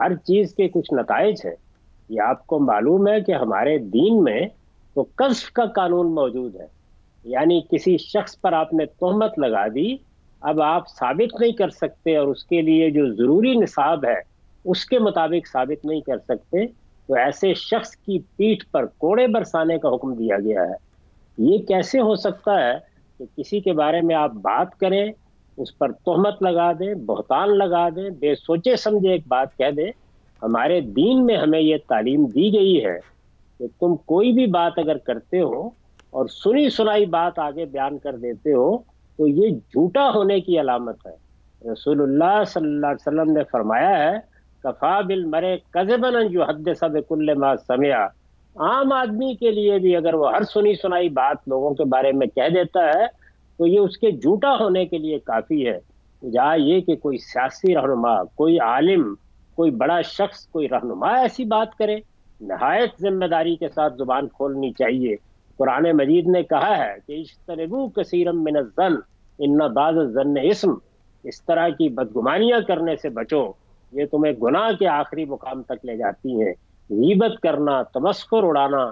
ہر چیز کے کچھ نتائج ہیں. یہ آپ کو معلوم ہے کہ ہمارے دین میں تو قذف کا قانون موجود ہے، یعنی کسی شخص پر آپ نے تہمت لگا دی، اب آپ ثابت نہیں کر سکتے اور اس کے لیے جو ضروری نصاب ہے اس کے مطابق ثابت نہیں کر سکتے، تو ایسے شخص کی پیٹھ پر کوڑے برسانے کا حکم دیا گیا ہے. یہ کیسے ہو سکتا ہے کہ کسی کے بارے میں آپ بات کریں، اس پر تہمت لگا دیں، بہتان لگا دیں، بے سوچے سمجھے ایک بات کہہ دیں؟ ہمارے دین میں ہمیں یہ تعلیم دی گئی ہے کہ تم کوئی بھی بات اگر کرتے ہو اور سنی سنائی بات آگے بیان کر دیتے ہو تو یہ جھوٹا ہونے کی علامت ہے. رسول اللہ صلی اللہ علیہ وسلم نے فرمایا ہے کفا بالمرء کذبا ان یحدث بکل ما سمع. عام آدمی کے لیے بھی اگر وہ ہر سنی سنائی بات لوگوں کے بارے میں کہہ دیتا ہے تو یہ اس کے جھوٹا ہونے کے لیے کافی ہے. جہاں یہ کہ کوئی سیاسی رہنما، کوئی عالم، کوئی بڑا شخص، کوئی رہنما ایسی بات کرے، نہایت ذمہ داری کے ساتھ زبان کھولنی چاہیے. قرآن مجید نے کہا ہے کہ اجتنبوا کثیرا من الظن ان بعض الظن اسم. اس طرح کی بدگمانیاں کرنے سے بچو، یہ تمہیں گناہ کے آخری مقام تک لے جاتی ہیں. غیبت کرنا، تمسخر اڑانا،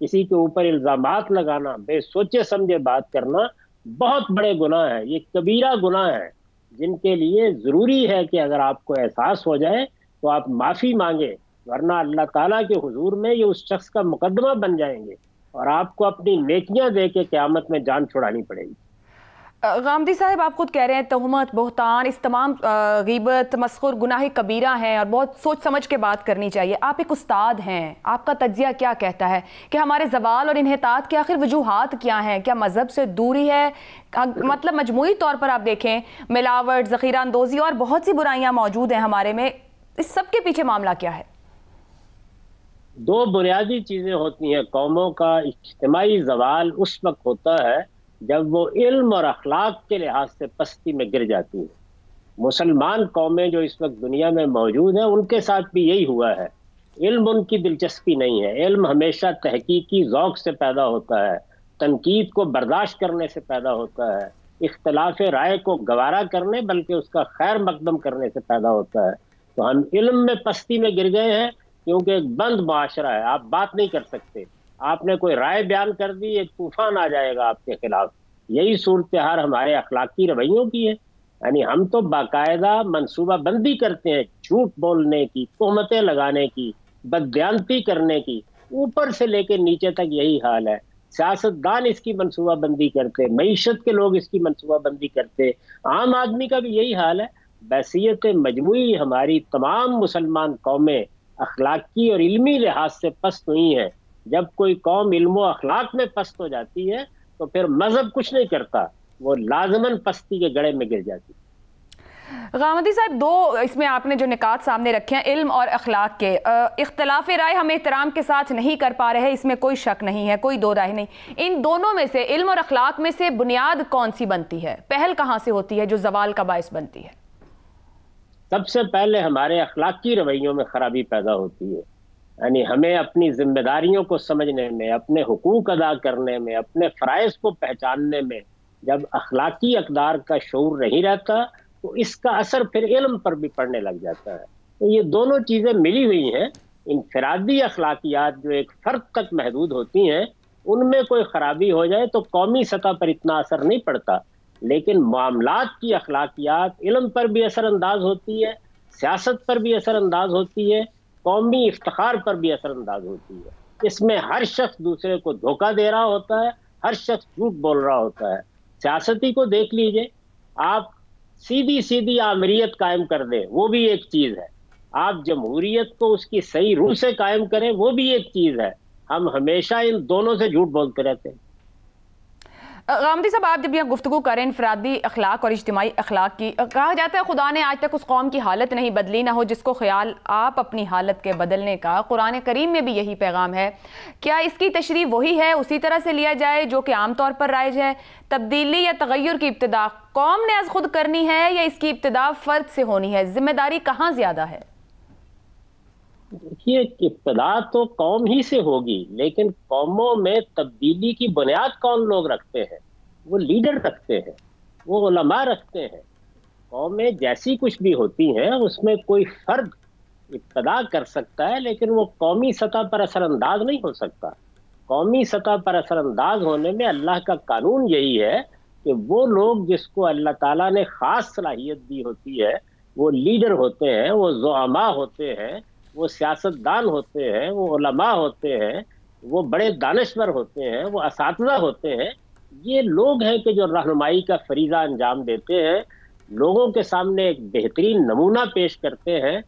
کسی کے اوپر الزامات لگانا، بے سوچے سمجھے بات کرنا بہت بڑے گناہ ہیں. یہ کبیرہ گناہ ہے جن کے لیے ضروری ہے کہ اگر آپ کو احساس ہو جائے تو آپ معافی مانگے، ورنہ اللہ تعالیٰ کے حضور میں یہ اس شخص کا مقدمہ بن جائیں گے اور آپ کو اپنی نیکیاں دے کے قیامت میں جان چھڑانی پڑے گی. غامدی صاحب، آپ خود کہہ رہے ہیں تہمت، بہتان، اس تمام غیبت، تمسخر گناہ کبیرہ ہیں اور بہت سوچ سمجھ کے بات کرنی چاہیے. آپ ایک استاد ہیں، آپ کا تجزیہ کیا کہتا ہے کہ ہمارے زوال اور انحطاط کے آخر وجوہات کیا ہیں؟ کیا مذہب سے دوری ہے؟ مطلب مجموعی طور پر آپ دیکھیں ملاوٹ، ذخیرہ اندوزی اور بہت سی برائیاں موجود ہیں ہمارے میں، اس سب کے پیچھے معاملہ کیا ہے؟ دو بنیادی چیزیں ہوتی ہیں. قوموں کا اجتماعی زوال اس وقت ہوتا ہے جب وہ علم اور اخلاق کے لحاظ سے پستی میں گر جاتی ہیں. مسلمان قومیں جو اس وقت دنیا میں موجود ہیں ان کے ساتھ بھی یہی ہوا ہے. علم ان کی دلچسپی نہیں ہے. علم ہمیشہ تحقیقی ذوق سے پیدا ہوتا ہے، تنقید کو برداشت کرنے سے پیدا ہوتا ہے، اختلاف رائے کو گوارا کرنے بلکہ اس کا خیر مقدم کرنے سے پیدا ہوتا ہے. تو ہم علم میں پستی میں گر گئے ہیں کیونکہ ایک بند معاشرہ ہے. آپ بات نہیں کر سکتے، آپ نے کوئی رائے بیان کر دی ایک طوفان آ جائے گا آپ کے خلاف. یہی صورتحال ہمارے اخلاقی رویوں کی ہے. یعنی ہم تو باقاعدہ منصوبہ بندی کرتے ہیں جھوٹ بولنے کی، تہمتیں لگانے کی، بددیانتی کرنے کی، اوپر سے لے کے نیچے تک یہی حال ہے. سیاستدان اس کی منصوبہ بندی کرتے، معیشت کے لوگ اس کی منصوبہ بندی کرتے، عام آدمی کا بھی یہی حال ہے. بحیثیت مجموعی ہماری تمام مسلمان قومیں اخلاقی اور علمی لحاظ سے پست ہوئی ہیں. جب کوئی قوم علم و اخلاق میں پست ہو جاتی ہے تو پھر مذہب کچھ نہیں کرتا، وہ لازماً پستی کے گڑھے میں گر جاتی. غامدی صاحب، دو اس میں آپ نے جو نکات سامنے رکھے ہیں علم اور اخلاق کے، اختلاف رائے ہم احترام کے ساتھ نہیں کر پا رہے، اس میں کوئی شک نہیں ہے، کوئی دو رائے نہیں. ان دونوں میں سے، علم اور اخلاق میں سے بنیاد کون سی بنتی ہے؟ پہل کہاں سے ہوتی ہے جو زوال کا باعث بنتی ہے؟ سب سے پہلے ہمارے اخلاقی رویوں میں خرابی پیدا ہوتی ہے. یعنی ہمیں اپنی ذمہ داریوں کو سمجھنے میں، اپنے حقوق ادا کرنے میں، اپنے فرائض کو پہچاننے میں جب اخلاقی اقدار کا شعور نہیں رہتا تو اس کا اثر پھر علم پر بھی پڑنے لگ جاتا ہے. تو یہ دونوں چیزیں ملی ہوئی ہیں. انفرادی اخلاقیات جو ایک فرد تک محدود ہوتی ہیں ان میں کوئی خرابی ہو جائے تو قومی سطح پر اتنا اثر نہیں پڑتا، لیکن معاملات کی اخلاقیات علم پر بھی اثر انداز ہوتی ہے، سیاست پر بھی اثر انداز ہوتی ہے، قومی افتخار پر بھی اثر انداز ہوتی ہے. اس میں ہر شخص دوسرے کو دھوکہ دے رہا ہوتا ہے، ہر شخص جھوٹ بول رہا ہوتا ہے. سیاستی کو دیکھ لیجئے، آپ سیدھی آمریت قائم کر دیں وہ بھی ایک چیز ہے، آپ جمہوریت کو اس کی صحیح روح سے قائم کریں وہ بھی ایک چیز ہے. ہم ہمیشہ ان دونوں سے جھوٹ بولتے رہتے ہیں. غامدی صاحب، آپ جب یہاں گفتگو کریں انفرادی اخلاق اور اجتماعی اخلاق کی، کہا جاتا ہے خدا نے آج تک اس قوم کی حالت نہیں بدلی نہ ہو جس کو خیال آپ اپنی حالت کے بدلنے کا. قرآن کریم میں بھی یہی پیغام ہے. کیا اس کی تشریح وہی ہے، اسی طرح سے لیا جائے جو کہ عام طور پر رائج ہے؟ تبدیلی یا تغیر کی ابتدا قوم نے از خود کرنی ہے یا اس کی ابتدا فرد سے ہونی ہے؟ ذمہ داری کہاں زیادہ ہے؟ دیکھیے، ابتدا تو قوم ہی سے ہوگی، لیکن قوموں میں تبدیلی کی بنیاد کون لوگ رکھتے ہیں؟ وہ لیڈر رکھتے ہیں، وہ علماء رکھتے ہیں. قومیں جیسی کچھ بھی ہوتی ہیں اس میں کوئی فرد ابتدا کر سکتا ہے لیکن وہ قومی سطح پر اثر انداز نہیں ہو سکتا. قومی سطح پر اثر انداز ہونے میں اللہ کا قانون یہی ہے کہ وہ لوگ جس کو اللہ تعالیٰ نے خاص صلاحیت دی ہوتی ہے، وہ لیڈر ہوتے ہیں، وہ زعماء ہوتے ہیں، وہ سیاست دان ہوتے ہیں، وہ علماء ہوتے ہیں، وہ بڑے دانشور ہوتے ہیں، وہ اساتذہ ہوتے ہیں. یہ لوگ ہیں کہ جو رہنمائی کا فریضہ انجام دیتے ہیں، لوگوں کے سامنے ایک بہترین نمونہ پیش کرتے ہیں،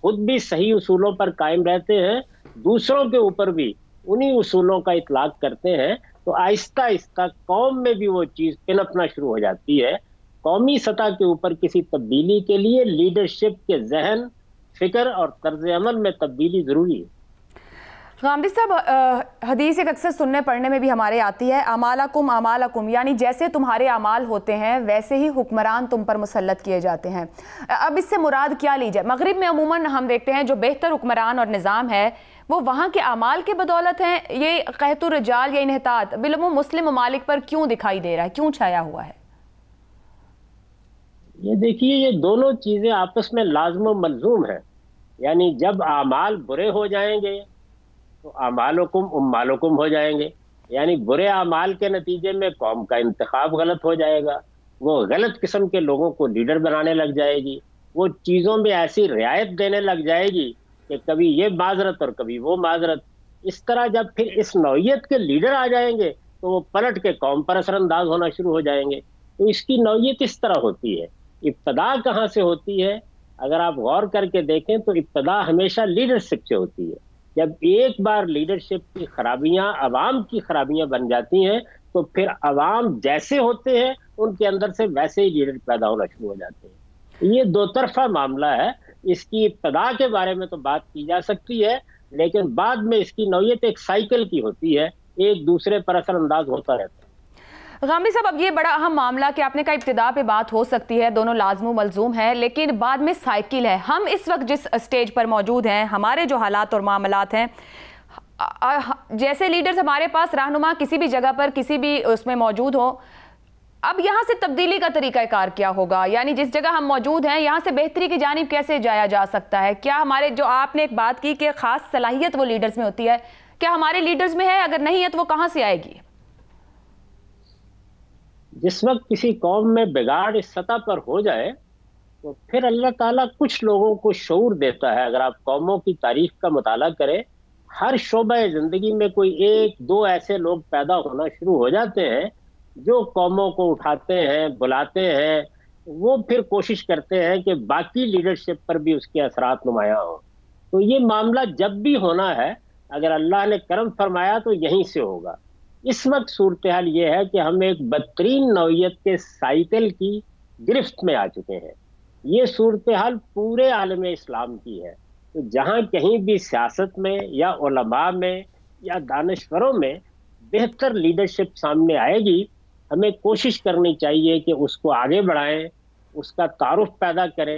خود بھی صحیح اصولوں پر قائم رہتے ہیں، دوسروں کے اوپر بھی انہی اصولوں کا اطلاق کرتے ہیں. تو آہستہ آہستہ قوم میں بھی وہ چیز پنپنا شروع ہو جاتی ہے. قومی سطح کے اوپر کسی تبدیلی کے لیے لیڈرشپ کے ذہن، فکر اور طرز عمل میں تبدیلی ضروری ہے. غامدی صاحب، حدیث ایک اکثر سننے پڑھنے میں بھی ہمارے آتی ہے، اعمالکم اعمالکم، یعنی جیسے تمہارے اعمال ہوتے ہیں ویسے ہی حکمران تم پر مسلط کیے جاتے ہیں. اب اس سے مراد کیا لی جائے؟ مغرب میں عموماً ہم دیکھتے ہیں جو بہتر حکمران اور نظام ہے وہ وہاں کے اعمال کے بدولت ہیں. یہ قحط الرجال یا انحطاط بالعموم مسلم ممالک پر کیوں دکھائی دے رہا ہے، کیوں چھایا ہوا ہے؟ یہ دیکھیے، یہ دونوں چیزیں آپس میں لازم و ملزوم ہیں. یعنی جب اعمال برے ہو جائیں گے تو اعمالکم امالکم ہو جائیں گے. یعنی برے اعمال کے نتیجے میں قوم کا انتخاب غلط ہو جائے گا، وہ غلط قسم کے لوگوں کو لیڈر بنانے لگ جائے گی، وہ چیزوں میں ایسی رعایت دینے لگ جائے گی کہ کبھی یہ معذرت اور کبھی وہ معذرت. اس طرح جب پھر اس نوعیت کے لیڈر آ جائیں گے تو وہ پلٹ کے قوم پر اثر انداز ہونا شروع ہو جائیں گے. تو اس کی نوعیت اس طرح ہوتی ہے. ابتدا کہاں سے ہوتی ہے؟ اگر آپ غور کر کے دیکھیں تو ابتدا ہمیشہ لیڈرشپ سے ہوتی ہے. جب ایک بار لیڈرشپ کی خرابیاں عوام کی خرابیاں بن جاتی ہیں تو پھر عوام جیسے ہوتے ہیں ان کے اندر سے ویسے ہی لیڈر پیدا ہونا شروع ہو جاتے ہیں. یہ دو طرفہ معاملہ ہے. اس کی ابتدا کے بارے میں تو بات کی جا سکتی ہے لیکن بعد میں اس کی نوعیت ایک سائیکل کی ہوتی ہے، ایک دوسرے پر اثر انداز ہوتا رہتا ہے. غامدی صاحب، اب یہ بڑا اہم معاملہ کہ آپ نے کہا ابتدا پہ بات ہو سکتی ہے، دونوں لازم و ملزوم ہے، لیکن بعد میں سائیکل ہے. ہم اس وقت جس اسٹیج پر موجود ہیں، ہمارے جو حالات اور معاملات ہیں، جیسے لیڈرز ہمارے پاس رہنما کسی بھی جگہ پر کسی بھی اس میں موجود ہو، اب یہاں سے تبدیلی کا طریقہ کار کیا ہوگا؟ یعنی جس جگہ ہم موجود ہیں یہاں سے بہتری کی جانب کیسے جایا جا سکتا ہے؟ کیا ہمارے، جو آپ نے ایک بات کی کہ خاص صلاحیت وہ لیڈرز میں ہوتی ہے، کیا ہمارے لیڈرز میں ہے؟ اگر نہیں ہے تو وہ کہاں سے آئے گی؟ جس وقت کسی قوم میں بگاڑ اس سطح پر ہو جائے تو پھر اللہ تعالیٰ کچھ لوگوں کو شعور دیتا ہے. اگر آپ قوموں کی تاریخ کا مطالعہ کریں، ہر شعبہ زندگی میں کوئی ایک دو ایسے لوگ پیدا ہونا شروع ہو جاتے ہیں جو قوموں کو اٹھاتے ہیں، بلاتے ہیں. وہ پھر کوشش کرتے ہیں کہ باقی لیڈرشپ پر بھی اس کے اثرات نمایاں ہوں. تو یہ معاملہ جب بھی ہونا ہے، اگر اللہ نے کرم فرمایا تو یہیں سے ہوگا. اس وقت صورتحال یہ ہے کہ ہم ایک بدترین نوعیت کے سائیکل کی گرفت میں آ چکے ہیں. یہ صورتحال پورے عالم اسلام کی ہے. تو جہاں کہیں بھی سیاست میں یا علماء میں یا دانشوروں میں بہتر لیڈرشپ سامنے آئے گی، ہمیں کوشش کرنی چاہیے کہ اس کو آگے بڑھائیں، اس کا تعارف پیدا کریں.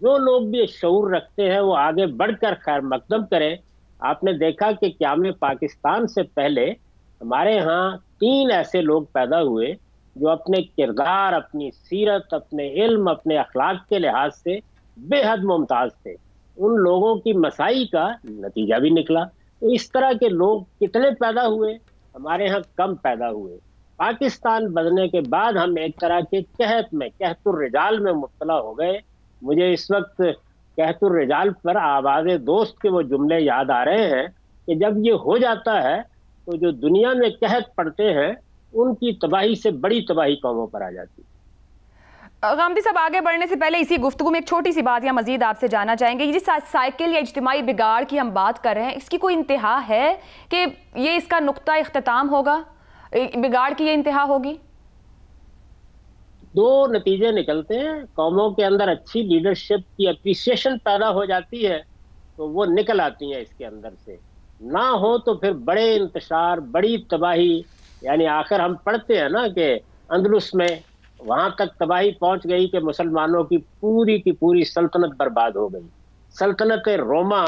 جو لوگ بھی شعور رکھتے ہیں وہ آگے بڑھ کر خیر مقدم کریں. آپ نے دیکھا کہ قیام پاکستان سے پہلے ہمارے ہاں 3 ایسے لوگ پیدا ہوئے جو اپنے کردار، اپنی سیرت، اپنے علم، اپنے اخلاق کے لحاظ سے بے حد ممتاز تھے. ان لوگوں کی مساعی کا نتیجہ بھی نکلا. تو اس طرح کے لوگ کتنے پیدا ہوئے؟ ہمارے ہاں کم پیدا ہوئے. پاکستان بننے کے بعد ہم ایک طرح کے قحط الرجال میں مبتلا ہو گئے. مجھے اس وقت قحط الرجال پر آواز دوست کے وہ جملے یاد آ رہے ہیں کہ جب یہ ہو جاتا ہے تو جو دنیا میں قحط پڑتے ہیں ان کی تباہی سے بڑی تباہی قوموں پر آ جاتی ہے. غامدی صاحب، آگے بڑھنے سے پہلے اسی گفتگو میں ایک چھوٹی سی بات یا مزید آپ سے جاننا چاہیں گے. یہ جس سائیکل یا اجتماعی بگاڑ کی ہم بات کر رہے ہیں، اس کی کوئی انتہا ہے کہ یہ اس کا نقطہ اختتام ہوگا، بگاڑ کی یہ انتہا ہوگی؟ 2 نتیجے نکلتے ہیں. قوموں کے اندر اچھی لیڈرشپ کی اپریسیشن پیدا ہو جاتی ہے تو وہ نکل آتی ہیں اس کے اندر سے. نہ ہو تو پھر بڑے انتشار، بڑی تباہی. یعنی آخر ہم پڑھتے ہیں نا کہ اندلس میں وہاں تک تباہی پہنچ گئی کہ مسلمانوں کی پوری سلطنت برباد ہو گئی. سلطنت روما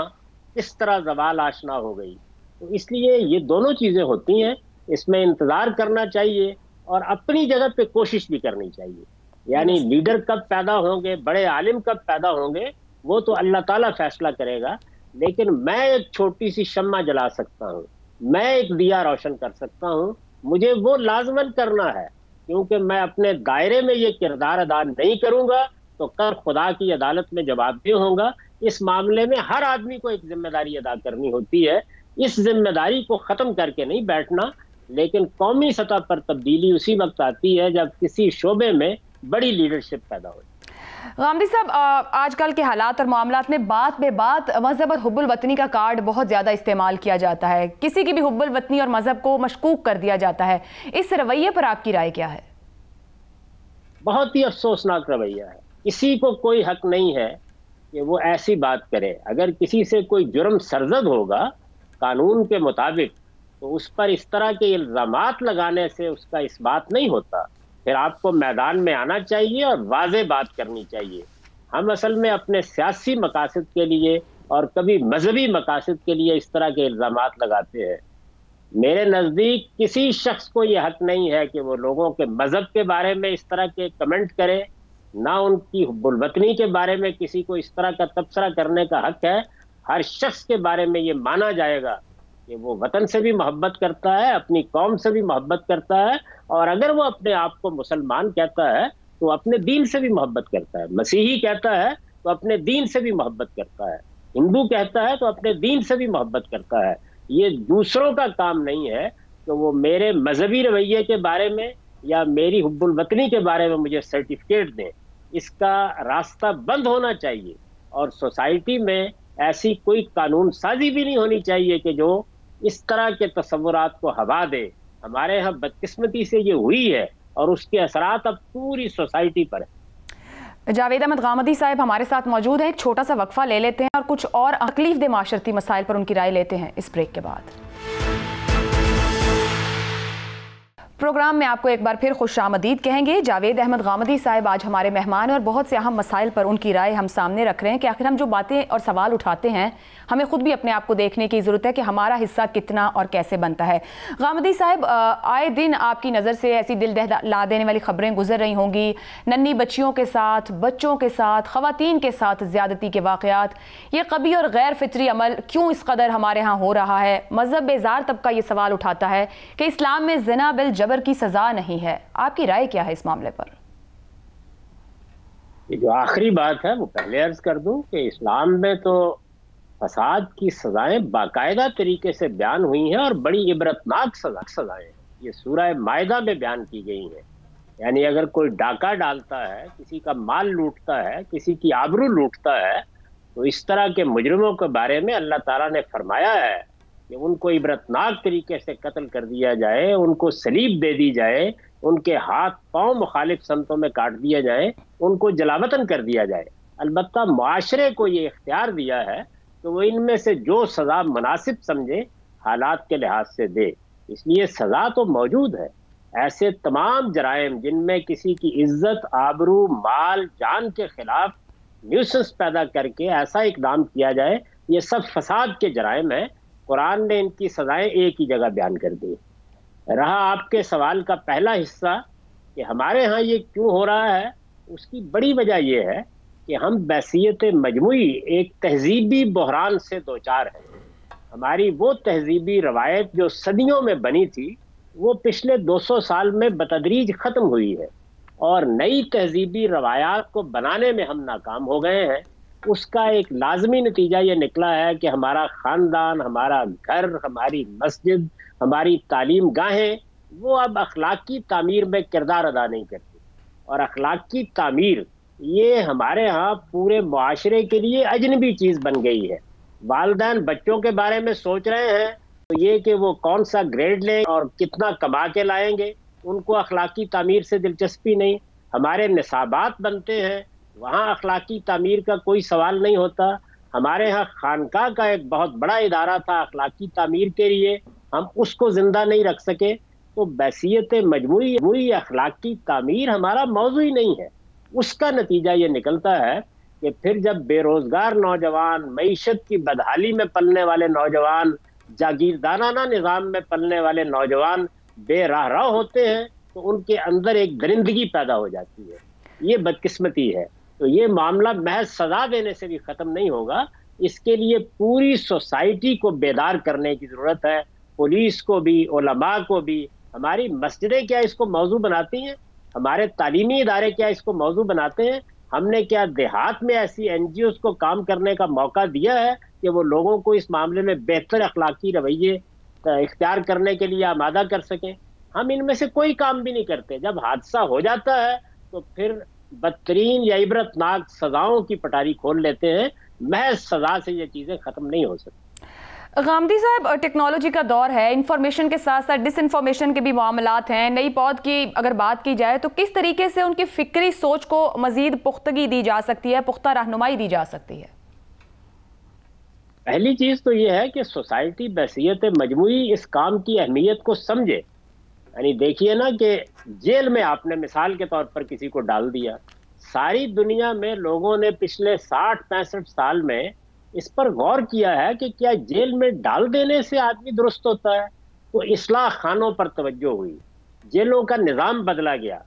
اس طرح زوال آشنا ہو گئی. تو اس لیے یہ دونوں چیزیں ہوتی ہیں. اس میں انتظار کرنا چاہیے اور اپنی جگہ پہ کوشش بھی کرنی چاہیے. یعنی لیڈر کب پیدا ہوں گے، بڑے عالم کب پیدا ہوں گے، وہ تو اللہ تعالیٰ فیصلہ کرے گا، لیکن میں ایک چھوٹی سی شمع جلا سکتا ہوں، میں ایک دیا روشن کر سکتا ہوں، مجھے وہ لازمن کرنا ہے، کیونکہ میں اپنے دائرے میں یہ کردار ادا نہیں کروں گا تو کل خدا کی عدالت میں جوابدہ ہوں گا۔ اس معاملے میں ہر آدمی کو ایک ذمہ داری ادا کرنی ہوتی ہے، اس ذمہ داری کو ختم کر کے نہیں بیٹھنا۔ لیکن قومی سطح پر تبدیلی اسی وقت آتی ہے جب کسی شعبے میں بڑی لیڈرشپ پیدا ہو۔ غامدی صاحب، آج کل کے حالات اور معاملات میں بات بے بات مذہب اور حب الوطنی کا کارڈ بہت زیادہ استعمال کیا جاتا ہے، کسی کی بھی حب الوطنی اور مذہب کو مشکوک کر دیا جاتا ہے، اس رویے پر آپ کی رائے کیا ہے؟ بہت ہی افسوسناک رویہ ہے۔ کسی کو کوئی حق نہیں ہے کہ وہ ایسی بات کرے۔ اگر کسی سے کوئی جرم سرزد ہوگا قانون کے مطابق تو اس پر اس طرح کے الزامات لگانے سے اس کا اس بات نہیں ہوتا۔ پھر آپ کو میدان میں آنا چاہیے اور واضح بات کرنی چاہیے۔ ہم اصل میں اپنے سیاسی مقاصد کے لیے اور کبھی مذہبی مقاصد کے لیے اس طرح کے الزامات لگاتے ہیں۔ میرے نزدیک کسی شخص کو یہ حق نہیں ہے کہ وہ لوگوں کے مذہب کے بارے میں اس طرح کے کمنٹ کرے، نہ ان کی حب الوطنی کے بارے میں کسی کو اس طرح کا تبصرہ کرنے کا حق ہے۔ ہر شخص کے بارے میں یہ مانا جائے گا کہ وہ وطن سے بھی محبت کرتا ہے، اپنی قوم سے بھی محبت کرتا ہے، اور اگر وہ اپنے آپ کو مسلمان کہتا ہے تو اپنے دین سے بھی محبت کرتا ہے، مسیحی کہتا ہے تو اپنے دین سے بھی محبت کرتا ہے، ہندو کہتا ہے تو اپنے دین سے بھی محبت کرتا ہے۔ یہ دوسروں کا کام نہیں ہے کہ وہ میرے مذہبی رویے کے بارے میں یا میری حب الوطنی کے بارے میں مجھے سرٹیفکیٹ دیں۔ اس کا راستہ بند ہونا چاہیے، اور سوسائٹی میں ایسی کوئی قانون سازی بھی نہیں ہونی چاہیے کہ جو اس طرح کے تصورات کو ہوا دے۔ ہمارے ہاں بدقسمتی سے یہ ہوئی ہے اور اس کے اثرات اب پوری سوسائٹی پر ہے۔ جاوید احمد غامدی صاحب ہمارے ساتھ موجود ہیں، ایک چھوٹا سا وقفہ لے لیتے ہیں اور کچھ اور تکلیف دہ معاشرتی مسائل پر ان کی رائے لیتے ہیں اس بریک کے بعد۔ پروگرام میں آپ کو ایک بار پھر خوش آمدید کہیں گے۔ جاوید احمد غامدی صاحب آج ہمارے مہمان ہیں اور بہت سے اہم مسائل پر ان کی رائے ہم سامنے رکھ رہے ہیں کہ آخر ہم جو باتیں اور سوال اٹھاتے ہیں ہمیں خود بھی اپنے آپ کو دیکھنے کی ضرورت ہے کہ ہمارا حصہ کتنا اور کیسے بنتا ہے۔ غامدی صاحب، آئے دن آپ کی نظر سے ایسی دل دہلا دینے والی خبریں گزر رہی ہوں گی، ننھی بچیوں کے ساتھ، بچوں کے ساتھ، خواتین کے ساتھ زیادتی کے واقعات۔ یہ قبیح اور غیر فطری عمل کیوں اس قدر ہمارے ہاں ہو رہا ہے؟ مذہب بیزار طبقہ یہ سوال اٹھاتا ہے کہ اسلام میں زنا بالجبر کی سزا نہیں ہے، آپ کی رائے کیا ہے اس معاملے پر؟ یہ جو آخری بات ہے وہ پہلے عرض کر دوں کہ اسلام میں تو فساد کی سزائیں باقاعدہ طریقے سے بیان ہوئی ہیں اور بڑی عبرتناک سزائیں ہیں۔ یہ سورہ مائدہ میں بیان کی گئی ہیں۔ یعنی اگر کوئی ڈاکہ ڈالتا ہے، کسی کا مال لوٹتا ہے، کسی کی آبرو لوٹتا ہے، تو اس طرح کے مجرموں کے بارے میں اللہ تعالیٰ نے فرمایا ہے کہ ان کو عبرتناک طریقے سے قتل کر دیا جائے، ان کو صلیب دے دی جائے، ان کے ہاتھ پاؤں مخالف سمتوں میں کاٹ دیا جائے، ان کو جلاوطن کر دیا جائے۔ البتہ معاشرے کو یہ اختیار دیا ہے کہ وہ ان میں سے جو سزا مناسب سمجھے حالات کے لحاظ سے دے۔ اس لیے سزا تو موجود ہے۔ ایسے تمام جرائم جن میں کسی کی عزت، آبرو، مال، جان کے خلاف نیوسنس پیدا کر کے ایسا اقدام کیا جائے، یہ سب فساد کے جرائم ہیں۔ قرآن نے ان کی سزائیں ایک ہی جگہ بیان کر دی۔ رہا آپ کے سوال کا پہلا حصہ کہ ہمارے ہاں یہ کیوں ہو رہا ہے، اس کی بڑی وجہ یہ ہے کہ ہم بحیثیت مجموعی ایک تہذیبی بحران سے دوچار ہیں۔ ہماری وہ تہذیبی روایت جو صدیوں میں بنی تھی وہ پچھلے 200 سال میں بتدریج ختم ہوئی ہے، اور نئی تہذیبی روایات کو بنانے میں ہم ناکام ہو گئے ہیں۔ اس کا ایک لازمی نتیجہ یہ نکلا ہے کہ ہمارا خاندان، ہمارا گھر، ہماری مسجد، ہماری تعلیم گاہیں وہ اب اخلاقی تعمیر میں کردار ادا نہیں کرتی، اور اخلاقی تعمیر یہ ہمارے ہاں پورے معاشرے کے لیے اجنبی چیز بن گئی ہے۔ والدین بچوں کے بارے میں سوچ رہے ہیں تو یہ کہ وہ کون سا گریڈ لیں اور کتنا کما کے لائیں گے، ان کو اخلاقی تعمیر سے دلچسپی نہیں۔ ہمارے نصابات بنتے ہیں، وہاں اخلاقی تعمیر کا کوئی سوال نہیں ہوتا۔ ہمارے ہاں خانقاہ کا ایک بہت بڑا ادارہ تھا اخلاقی تعمیر کے لیے، ہم اس کو زندہ نہیں رکھ سکے۔ تو بحیثیت مجموعی اخلاقی تعمیر ہمارا موضوع ہی نہیں ہے۔ اس کا نتیجہ یہ نکلتا ہے کہ پھر جب بے روزگار نوجوان، معیشت کی بدحالی میں پلنے والے نوجوان، جاگیردارانہ نظام میں پلنے والے نوجوان بے راہ رو ہوتے ہیں تو ان کے اندر ایک درندگی پیدا ہو جاتی ہے۔ یہ بدقسمتی ہے۔ تو یہ معاملہ محض سزا دینے سے بھی ختم نہیں ہوگا، اس کے لیے پوری سوسائٹی کو بیدار کرنے کی ضرورت ہے، پولیس کو بھی، علماء کو بھی۔ ہماری مسجدیں کیا اس کو موضوع بناتی ہیں؟ ہمارے تعلیمی ادارے کیا اس کو موضوع بناتے ہیں؟ ہم نے کیا دیہات میں ایسی این جی اوز کو کام کرنے کا موقع دیا ہے کہ وہ لوگوں کو اس معاملے میں بہتر اخلاقی رویے اختیار کرنے کے لیے آمادہ کر سکیں؟ ہم ان میں سے کوئی کام بھی نہیں کرتے۔ جب حادثہ ہو جاتا ہے تو پھر بدترین یا عبرت ناک سزاؤں کی پٹاری کھول لیتے ہیں۔ محض سزا سے یہ چیزیں ختم نہیں ہو سکتی۔ غامدی صاحب، ٹیکنالوجی کا دور ہے، انفارمیشن کے ساتھ ساتھ ڈس انفارمیشن کے بھی معاملات ہیں۔ نئی پود کی اگر بات کی جائے تو کس طریقے سے ان کی فکری سوچ کو مزید پختگی دی جا سکتی ہے، پختہ رہنمائی دی جا سکتی ہے؟ پہلی چیز تو یہ ہے کہ سوسائٹی بحیثیت مجموعی اس کام کی اہمیت کو سمجھے۔ یعنی دیکھیے نا کہ جیل میں آپ نے مثال کے طور پر کسی کو ڈال دیا، ساری دنیا میں لوگوں نے پچھلے 60-65 سال میں اس پر غور کیا ہے کہ کیا جیل میں ڈال دینے سے آدمی درست ہوتا ہے؟ تو اصلاح خانوں پر توجہ ہوئی، جیلوں کا نظام بدلا گیا،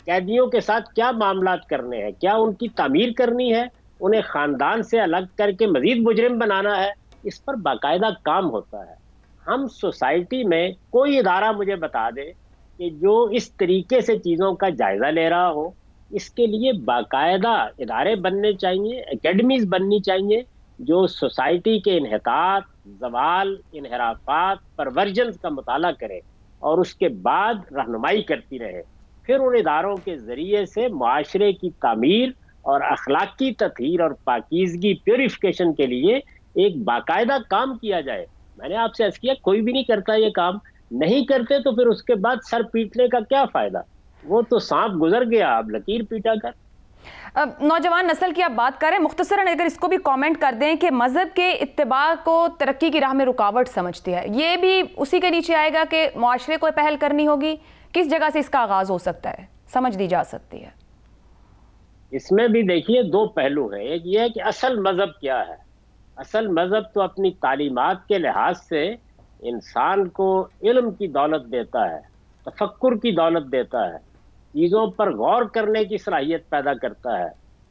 قیدیوں کے ساتھ کیا معاملات کرنے ہیں، کیا ان کی تعمیر کرنی ہے، انہیں خاندان سے الگ کر کے مزید مجرم بنانا ہے، اس پر باقاعدہ کام ہوتا ہے۔ ہم سوسائٹی میں کوئی ادارہ مجھے بتا دے کہ جو اس طریقے سے چیزوں کا جائزہ لے رہا ہو۔ اس کے لیے باقاعدہ ادارے بننے چاہیے، اکیڈمیز بننی چاہیے جو سوسائٹی کے انحطاط، زوال، انحرافات، پرورژنز کا مطالعہ کرے اور اس کے بعد رہنمائی کرتی رہے۔ پھر ان اداروں کے ذریعے سے معاشرے کی تعمیر اور اخلاقی تطہیر اور پاکیزگی، پیوریفیکیشن کے لیے ایک باقاعدہ کام کیا جائے۔ میں نے آپ سے عرض کیا کوئی بھی نہیں کرتا یہ کام، نہیں کرتے تو پھر اس کے بعد سر پیٹنے کا کیا فائدہ؟ وہ تو سانپ گزر گیا، اب لکیر پیٹا کر۔ نوجوان نسل کی آپ بات کریں، مختصراً اگر اس کو بھی کامنٹ کر دیں کہ مذہب کے اتباع کو ترقی کی راہ میں رکاوٹ سمجھتی ہے، یہ بھی اسی کے نیچے آئے گا کہ معاشرے کو پہل کرنی ہوگی؟ کس جگہ سے اس کا آغاز ہو سکتا ہے، سمجھ دی جا سکتی ہے؟ اس میں بھی دیکھیے دو پہلو ہیں۔ ایک یہ ہے کہ اصل مذہب کیا ہے۔ اصل مذہب تو اپنی تعلیمات کے لحاظ سے انسان کو علم کی دولت دیتا ہے، تفکر کی دولت دیتا ہے، چیزوں پر غور کرنے کی صلاحیت پیدا کرتا ہے،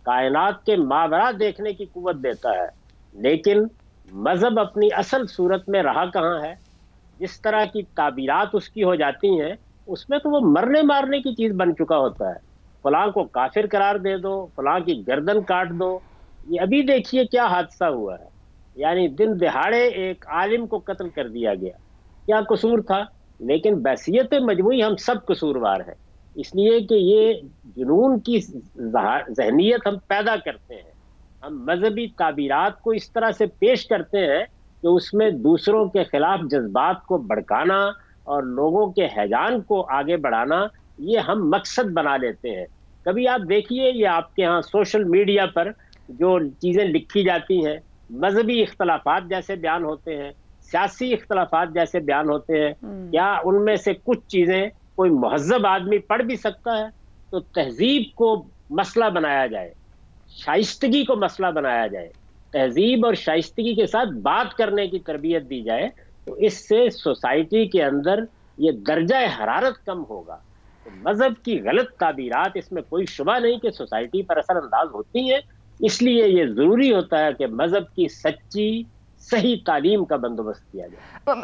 کائنات کے ماورا دیکھنے کی قوت دیتا ہے۔ لیکن مذہب اپنی اصل صورت میں رہا کہاں ہے؟ جس طرح کی تعبیرات اس کی ہو جاتی ہیں، اس میں تو وہ مرنے مارنے کی چیز بن چکا ہوتا ہے۔ فلاں کو کافر قرار دے دو، فلاں کی گردن کاٹ دو۔ یہ ابھی دیکھیے کیا حادثہ ہوا ہے، یعنی دن دہاڑے ایک عالم کو قتل کر دیا گیا، کیا قصور تھا؟ لیکن بحیثیت مجموعی ہم سب قصوروار ہیں، اس لیے کہ یہ جنون کی ذہنیت ہم پیدا کرتے ہیں۔ ہم مذہبی تعبیرات کو اس طرح سے پیش کرتے ہیں کہ اس میں دوسروں کے خلاف جذبات کو بھڑکانا اور لوگوں کے ہیجان کو آگے بڑھانا، یہ ہم مقصد بنا لیتے ہیں۔ کبھی آپ دیکھیے یہ آپ کے ہاں سوشل میڈیا پر جو چیزیں لکھی جاتی ہیں، مذہبی اختلافات جیسے بیان ہوتے ہیں، سیاسی اختلافات جیسے بیان ہوتے ہیں، کیا ان میں سے کچھ چیزیں کوئی مہذب آدمی پڑھ بھی سکتا ہے؟ تو تہذیب کو مسئلہ بنایا جائے، شائستگی کو مسئلہ بنایا جائے، تہذیب اور شائستگی کے ساتھ بات کرنے کی تربیت دی جائے، تو اس سے سوسائٹی کے اندر یہ درجہ حرارت کم ہوگا۔ تو مذہب کی غلط تعبیرات، اس میں کوئی شبہ نہیں کہ سوسائٹی پر اثر انداز ہوتی ہیں۔ اس لیے یہ ضروری ہوتا ہے کہ مذہب کی سچی صحیح تعلیم کا بندوبست کیا جائے۔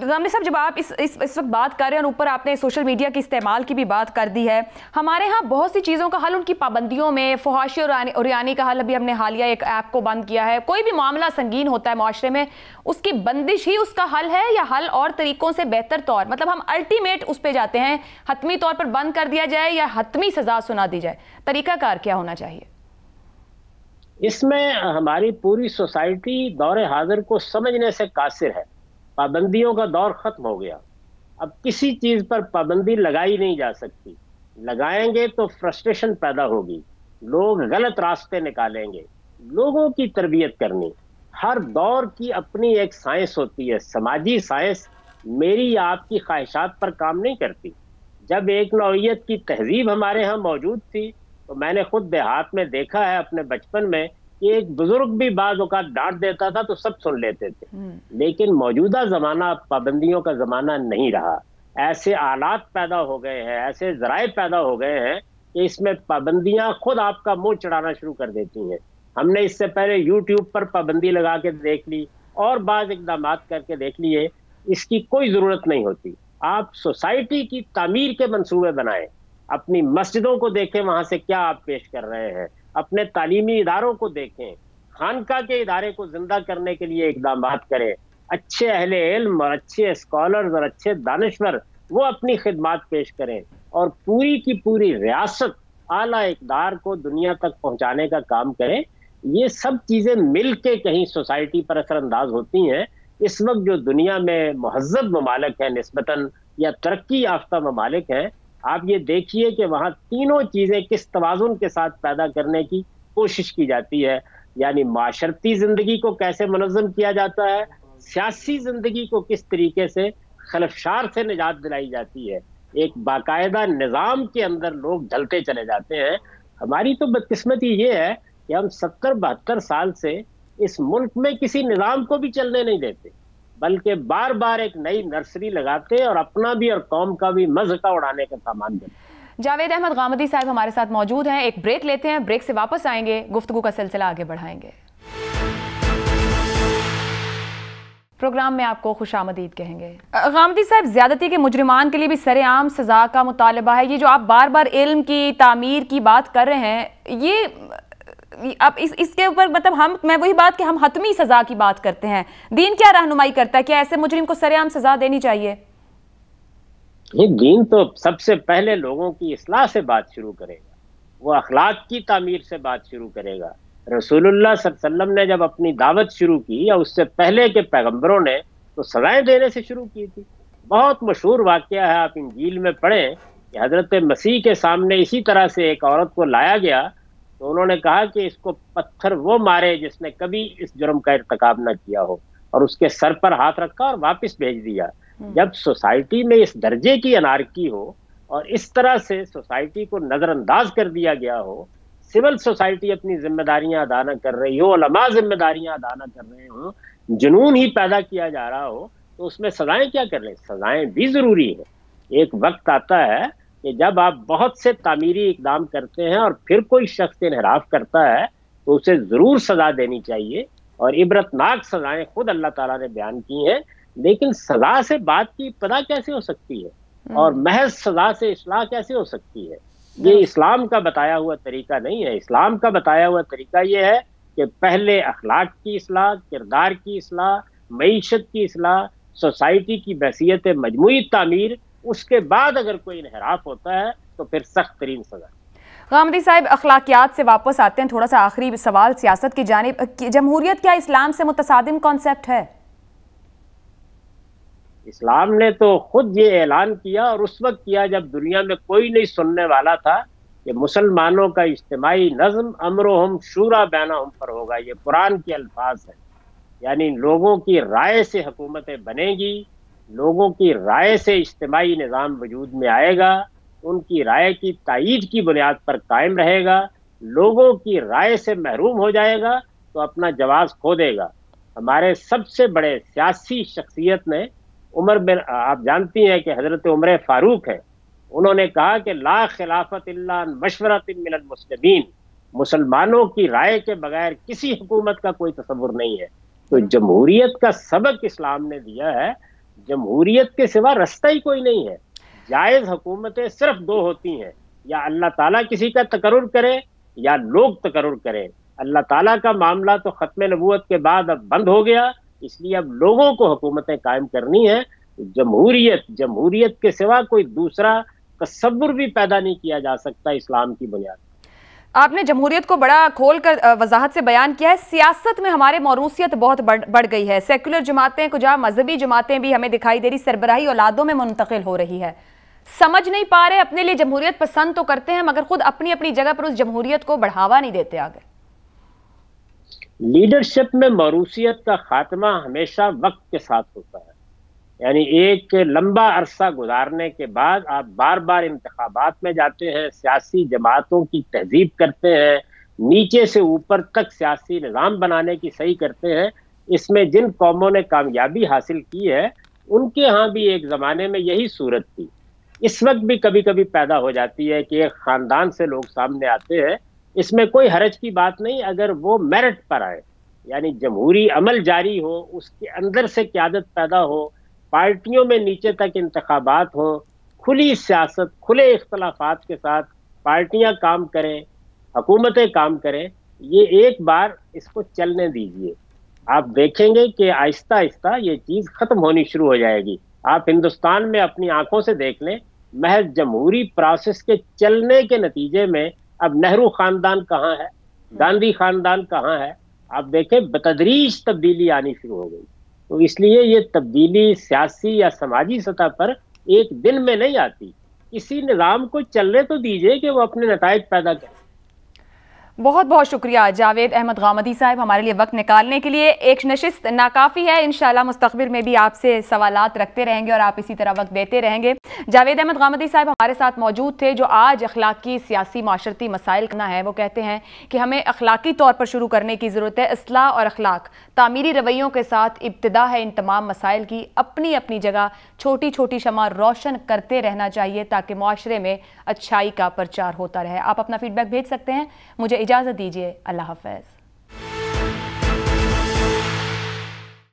غامدی صاحب، جب آپ اس وقت بات کر رہے ہیں اور اوپر آپ نے سوشل میڈیا کے استعمال کی بھی بات کر دی ہے، ہمارے ہاں بہت سی چیزوں کا حل ان کی پابندیوں میں، فحاشی اور عریانی کا حل ابھی ہم نے حالیہ ایک ایپ کو بند کیا ہے۔ کوئی بھی معاملہ سنگین ہوتا ہے معاشرے میں، اس کی بندش ہی اس کا حل ہے یا حل اور طریقوں سے بہتر طور، مطلب ہم الٹیمیٹ اس پہ جاتے ہیں، حتمی طور پر بند کر دیا جائے یا حتمی سزا سنا دی جائے؟ طریقہ کار کیا ہونا چاہیے؟ اس میں ہماری پوری سوسائٹی دور حاضر کو سمجھنے سے قاصر ہے۔ پابندیوں کا دور ختم ہو گیا، اب کسی چیز پر پابندی لگائی نہیں جا سکتی۔ لگائیں گے تو فرسٹریشن پیدا ہوگی، لوگ غلط راستے نکالیں گے۔ لوگوں کی تربیت کرنی، ہر دور کی اپنی ایک سائنس ہوتی ہے۔ سماجی سائنس میری یا آپ کی خواہشات پر کام نہیں کرتی۔ جب ایک نوعیت کی تہذیب ہمارے ہاں موجود تھی تو میں نے خود دیہات میں دیکھا ہے اپنے بچپن میں کہ ایک بزرگ بھی بعض اوقات ڈانٹ دیتا تھا تو سب سن لیتے تھے۔ لیکن موجودہ زمانہ پابندیوں کا زمانہ نہیں رہا۔ ایسے آلات پیدا ہو گئے ہیں، ایسے ذرائع پیدا ہو گئے ہیں کہ اس میں پابندیاں خود آپ کا منہ چڑھانا شروع کر دیتی ہیں. ہم نے اس سے پہلے یوٹیوب پر پابندی لگا کے دیکھ لی اور بعض اقدامات کر کے دیکھ لیے، اس کی کوئی ضرورت نہیں ہوتی. آپ سوسائٹی کی تعمیر کے منصوبے بنائیں، اپنی مسجدوں کو دیکھیں وہاں سے کیا آپ پیش کر رہے ہیں، اپنے تعلیمی اداروں کو دیکھیں، خانقاہ کے ادارے کو زندہ کرنے کے لیے اقدامات کریں. اچھے اہل علم اور اچھے اسکالرز اور اچھے دانشور وہ اپنی خدمات پیش کریں، اور پوری کی پوری ریاست اعلیٰ اقدار کو دنیا تک پہنچانے کا کام کریں. یہ سب چیزیں مل کے کہیں سوسائٹی پر اثر انداز ہوتی ہیں. اس وقت جو دنیا میں مہذب ممالک ہیں نسبتاً، یا ترقی یافتہ ممالک ہیں، آپ یہ دیکھیے کہ وہاں تینوں چیزیں کس توازن کے ساتھ پیدا کرنے کی کوشش کی جاتی ہے. یعنی معاشرتی زندگی کو کیسے منظم کیا جاتا ہے، سیاسی زندگی کو کس طریقے سے خلفشار سے نجات دلائی جاتی ہے، ایک باقاعدہ نظام کے اندر لوگ ڈھلتے چلے جاتے ہیں. ہماری تو بدقسمتی یہ ہے کہ ہم 70-72 سال سے اس ملک میں کسی نظام کو بھی چلنے نہیں دیتے، بلکہ بار بار ایک نئی نرسری لگاتے اور اپنا بھی اور قوم کا بھی مذہقہ اڑانے کا سامان کرتے. جاوید احمد غامدی صاحب ہمارے ساتھ موجود ہیں. ایک بریک لیتے ہیں، بریک سے واپس آئیں گے، گفتگو کا سلسلہ آگے بڑھائیں گے. پروگرام میں آپ کو خوش آمدید کہیں گے. غامدی صاحب، زیادتی کے مجرمان کے لیے بھی سر عام سزا کا مطالبہ ہے. یہ جو آپ بار بار علم کی تعمیر کی بات کر رہے ہیں، یہ اب اس کے اوپر مطلب میں وہی بات کہ ہم حتمی سزا کی بات کرتے ہیں. دین کیا رہنمائی کرتا ہے؟ کیا ایسے مجرم کو سر عام سزا دینی چاہیے؟ یہ دین تو سب سے پہلے لوگوں کی اصلاح سے بات شروع کرے گا، وہ اخلاق کی تعمیر سے بات شروع کرے گا. رسول اللہ صلی اللہ علیہ وسلم نے جب اپنی دعوت شروع کی، یا اس سے پہلے کے پیغمبروں نے، تو سزائیں دینے سے شروع کی تھی. بہت مشہور واقعہ ہے، آپ انجیل میں پڑھیں کہ حضرت مسیح کے سامنے اسی طرح سے ایک عورت کو لایا گیا، تو انہوں نے کہا کہ اس کو پتھر وہ مارے جس نے کبھی اس جرم کا ارتکاب نہ کیا ہو، اور اس کے سر پر ہاتھ رکھا اور واپس بھیج دیا. جب سوسائٹی میں اس درجے کی انارکی ہو اور اس طرح سے سوسائٹی کو نظر انداز کر دیا گیا ہو، سول سوسائٹی اپنی ذمہ داریاں ادا نہ کر رہی ہو، علماء ذمہ داریاں ادا نہ کر رہے ہوں، جنون ہی پیدا کیا جا رہا ہو، تو اس میں سزائیں کیا کر رہے ہیں؟ سزائیں بھی ضروری ہے. ایک وقت آتا ہے کہ جب آپ بہت سے تعمیری اقدام کرتے ہیں اور پھر کوئی شخص انحراف کرتا ہے تو اسے ضرور سزا دینی چاہیے، اور عبرتناک سزائیں خود اللہ تعالیٰ نے بیان کی ہیں. لیکن سزا سے بات کی ابتدا کیسے ہو سکتی ہے، اور محض سزا سے اصلاح کیسے ہو سکتی ہے؟ یہ اسلام کا بتایا ہوا طریقہ نہیں ہے. اسلام کا بتایا ہوا طریقہ یہ ہے کہ پہلے اخلاق کی اصلاح، کردار کی اصلاح، معیشت کی اصلاح، سوسائٹی کی بحثیت مجموعی تعمیر، اس کے بعد اگر کوئی انحراف ہوتا ہے تو پھر سخت ترین سزا. غامدی صاحب، اخلاقیات سے واپس آتے ہیں. تھوڑا سا آخری سوال سیاست کی جانب. جمہوریت کیا اسلام سے متصادم کانسیپٹ ہے؟ اسلام نے تو خود یہ اعلان کیا، اور اس وقت کیا جب دنیا میں کوئی نہیں سننے والا تھا، کہ مسلمانوں کا اجتماعی نظم امرہم شورا بینہم پر ہوگا. یہ قرآن کے الفاظ ہیں. یعنی لوگوں کی رائے سے حکومتیں بنیں گی، لوگوں کی رائے سے اجتماعی نظام وجود میں آئے گا، ان کی رائے کی تائید کی بنیاد پر قائم رہے گا. لوگوں کی رائے سے محروم ہو جائے گا تو اپنا جواز کھو دے گا. ہمارے سب سے بڑے سیاسی شخصیت نے آپ جانتی ہیں کہ حضرت عمر فاروق ہیں، انہوں نے کہا کہ لا خلافت الا مشورۃ من المسلمین، مسلمانوں کی رائے کے بغیر کسی حکومت کا کوئی تصور نہیں ہے. تو جمہوریت کا سبق اسلام نے دیا ہے. جمہوریت کے سوا رستہ ہی کوئی نہیں ہے. جائز حکومتیں صرف دو ہوتی ہیں، یا اللہ تعالیٰ کسی کا تقرر کرے یا لوگ تقرر کریں. اللہ تعالیٰ کا معاملہ تو ختم نبوت کے بعد اب بند ہو گیا، اس لیے اب لوگوں کو حکومتیں قائم کرنی ہے. جمہوریت کے سوا کوئی دوسرا تصور بھی پیدا نہیں کیا جا سکتا اسلام کی بنیاد. آپ نے جمہوریت کو بڑا کھول کر وضاحت سے بیان کیا ہے. سیاست میں ہمارے موروثیت بہت بڑھ گئی ہے. سیکولر جماعتیں، کچھ مذہبی جماعتیں بھی ہمیں دکھائی دے رہی، سربراہی اولادوں میں منتقل ہو رہی ہے. سمجھ نہیں پا رہے، اپنے لیے جمہوریت پسند تو کرتے ہیں مگر خود اپنی اپنی جگہ پر اس جمہوریت کو بڑھاوا نہیں دیتے آگے. لیڈرشپ میں موروثیت کا خاتمہ ہمیشہ وقت کے ساتھ ہوتا ہے. یعنی ایک لمبا عرصہ گزارنے کے بعد آپ بار بار انتخابات میں جاتے ہیں، سیاسی جماعتوں کی تہذیب کرتے ہیں، نیچے سے اوپر تک سیاسی نظام بنانے کی صحیح کرتے ہیں. اس میں جن قوموں نے کامیابی حاصل کی ہے ان کے ہاں بھی ایک زمانے میں یہی صورت تھی. اس وقت بھی کبھی کبھی پیدا ہو جاتی ہے کہ ایک خاندان سے لوگ سامنے آتے ہیں. اس میں کوئی حرج کی بات نہیں اگر وہ میرٹ پر آئے، یعنی جمہوری عمل جاری ہو، اس کے اندر سے قیادت پیدا ہو، پارٹیوں میں نیچے تک انتخابات ہوں، کھلی سیاست، کھلے اختلافات کے ساتھ پارٹیاں کام کریں، حکومتیں کام کریں. یہ ایک بار اس کو چلنے دیجئے، آپ دیکھیں گے کہ آہستہ آہستہ یہ چیز ختم ہونی شروع ہو جائے گی. آپ ہندوستان میں اپنی آنکھوں سے دیکھ لیں، محض جمہوری پروسیس کے چلنے کے نتیجے میں اب نہرو خاندان کہاں ہے، گاندھی خاندان کہاں ہے، آپ دیکھیں بتدریج تبدیلی آنی شروع ہو گئی. تو اس لیے یہ تبدیلی سیاسی یا سماجی سطح پر ایک دن میں نہیں آتی. کسی نظام کو چلنے تو دیجئے کہ وہ اپنے نتائج پیدا کرے. بہت بہت شکریہ جاوید احمد غامدی صاحب ہمارے لیے وقت نکالنے کے لیے. ایک نشست ناکافی ہے، انشاءاللہ مستقبل میں بھی آپ سے سوالات رکھتے رہیں گے اور آپ اسی طرح وقت دیتے رہیں گے. جاوید احمد غامدی صاحب ہمارے ساتھ موجود تھے جو آج اخلاقی سیاسی معاشرتی مسائل کرنا ہے. وہ کہتے ہیں کہ ہمیں اخلاقی طور پر شروع کرنے کی ضرورت ہے. اصلاح اور اخلاق تعمیری رویوں کے ساتھ ابتدا ہے ان تمام مسائل کی. اپنی اپنی جگہ چھوٹی چھوٹی شمع روشن کرتے رہنا چاہیے تاکہ معاشرے میں اچھائی کا پرچار ہوتا رہے. آپ اپنا فیڈ بیک بھیج سکتے ہیں. مجھے اجازت دیجیے. اللہ حافظ.